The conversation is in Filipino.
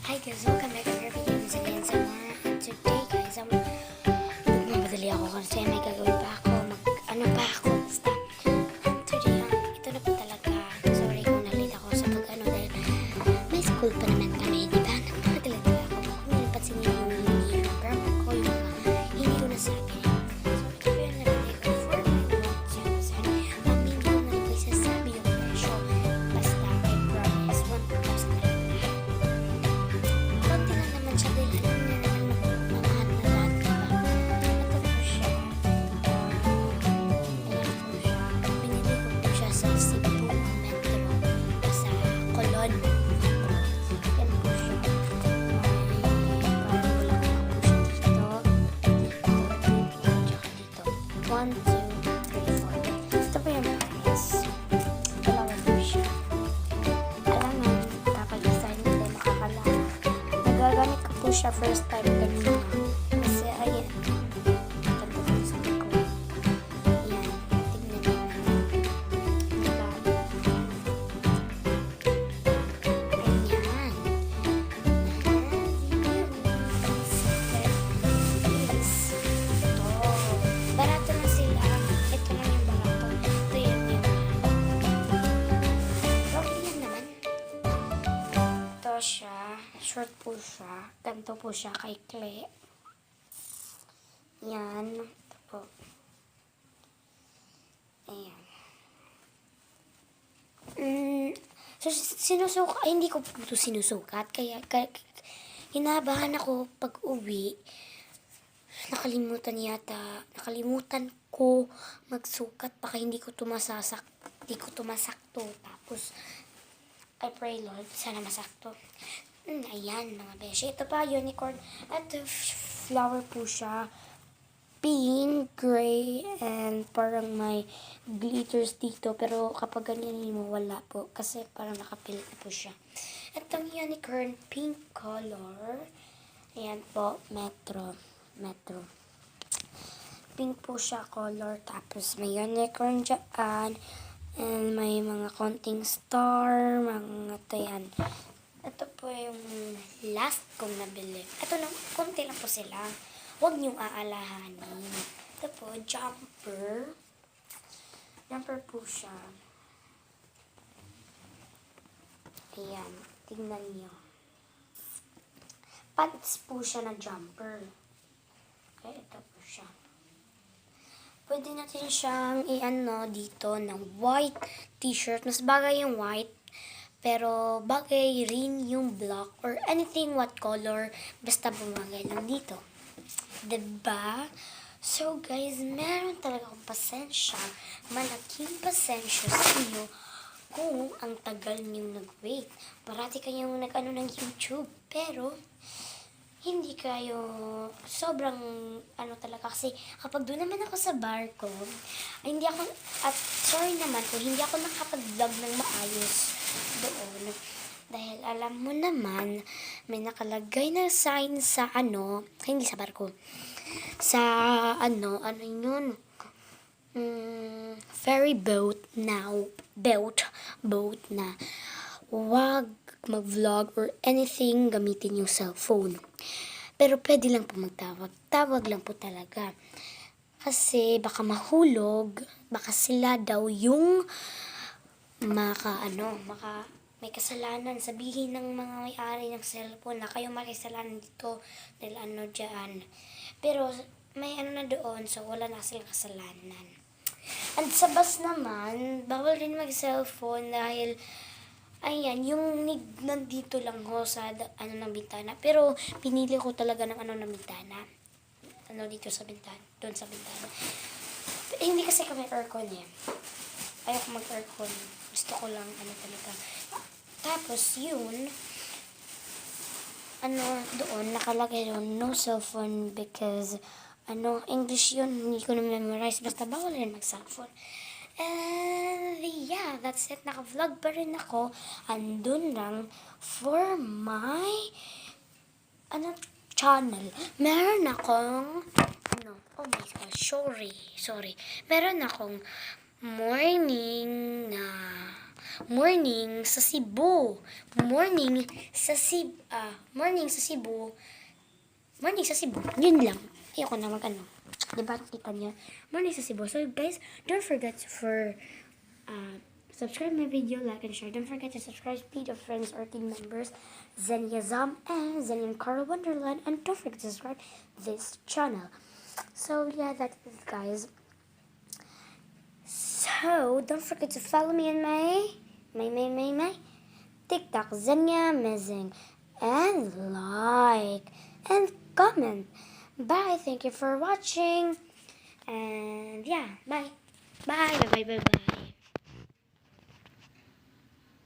Hi guys, welcome back to our video once again sa mga today guys. Magmamadali ako kasi may gagawin pa ako. Ano pa ako, basta. Today, ito na po talaga. Sorry kung nalate ako sa pag-ano dahil may school pa naman kami, di ba? Nagmamadali talaga ako. Kung hindi napansin niyo yung program ko, yung mga hindi ko nasabi. So, ito yung nalate ko for my notes. Hindi ko na rin sasabi yung presyo. Basta, I promise, 1,000 na konti lang naman siya dahil alam niya naman mamahal na lahat, diba? Ito po siya. Ayan po siya. Binili ko po siya sa Cebu Metro sa Colon. Ayan po siya. Parang wala ko po siya dito. Dito, tsaka dito. 1, 2, 3, 4. Ito po yung price. Dalawa po siya. Kailangan kapag design nila makakalala. Nagagamit ko po siya first time kanina. Kasi ayan. Ito po yung sabi ko. Ayan. Tignan nyo. Diba? Ayan. Yes. Ito. Barato na sila. Ito lang yung barato. Ito yung okay lang naman. Ito siya. Short po siya. Ganito po siya kay Kle. Yan. Ito po. Ayan. Hindi ko po ito sinusukat. Kaya hinabahan ako pag uwi. Nakalimutan ko magsukat. Baka hindi ko tumasakto. Tapos, I pray Lord, sana masakto. Ayan mga beshi. Ito pa, unicorn. At flower po siya. Pink, gray, and parang may glitters dito. Pero kapag ganyan mo, wala po. Kasi parang nakapilit po siya. Itong unicorn, pink color. Ayan po, Metro. Pink po siya color. Tapos may unicorn dyan. And may mga konting star. Mga tayan. Ito po yung last kong nabili. Ito lang, konti lang po sila. Huwag niyong aalahanin. Ito po, jumper. Jumper po siya. Ayan, tingnan niyo. Pants po siya na jumper. Okay, ito po siya. Pwede natin siyang i-ano dito ng white t-shirt. Mas bagay yung white. Pero bagay rin yung black or anything what color. Basta bumagay lang dito. Diba? So guys, meron talaga akong pasensya. Malaking pasensya sa inyo kung ang tagal niyong nag-wait. Parati kayong nag-ano ng YouTube. Pero, hindi kayo sobrang ano talaga kasi kapag doon naman ako sa bar ko, ay hindi ako, at sorry naman kung hindi ako nakapag-vlog ng maayos doon. Dahil alam mo naman, may nakalagay na sign sa ano, hindi sa bar ko, sa ano yun, ferry boat now, boat na wag mag-vlog or anything gamitin yung cellphone. Pero pwede lang po magtawag. Tawag lang po talaga. Kasi baka mahulog, baka sila daw yung may kasalanan. Sabihin ng mga may-ari ng cellphone na kayo makisalanan dito dahil ano dyan. Pero may ano na doon, so wala na silang kasalanan. And sa bus naman, bawal rin mag-cellphone dahil ayan, yung nandito lang ho sa ano ng bintana. Pero pinili ko talaga ng ano ng bintana. Ano dito sa bintana, doon sa bintana. Hindi kasi kami aircon eh. Ayoko mag-aircon. Gusto ko lang ano talaga. Tapos yun, doon nakalagay doon no cellphone because English yun, hindi ko na memorize. Basta bawal rin mag-cellphone. And yeah, that's it. Naka-vlog pa rin ako. Andun lang for my channel. Meron akong oh my gosh, sorry. Meron akong morning na Morning sa Cebu. Morning sa Cebu. Morning sa Cebu. Morning sa Cebu. Yun lang. Ayoko na mag-ano. Diba nakita niya? Morning sa Cebu. So guys, don't forget for subscribe my video, like and share. Don't forget to subscribe to your friends or team members, Zenia Zam and Zenia Carl Wonderland, and don't forget to subscribe this channel. So yeah, that's it, guys. So don't forget to follow me on my TikTok, Zenia Mezing, and like and comment. Bye. Thank you for watching. And yeah, bye. Bye. Bye. Bye. Bye. Bye.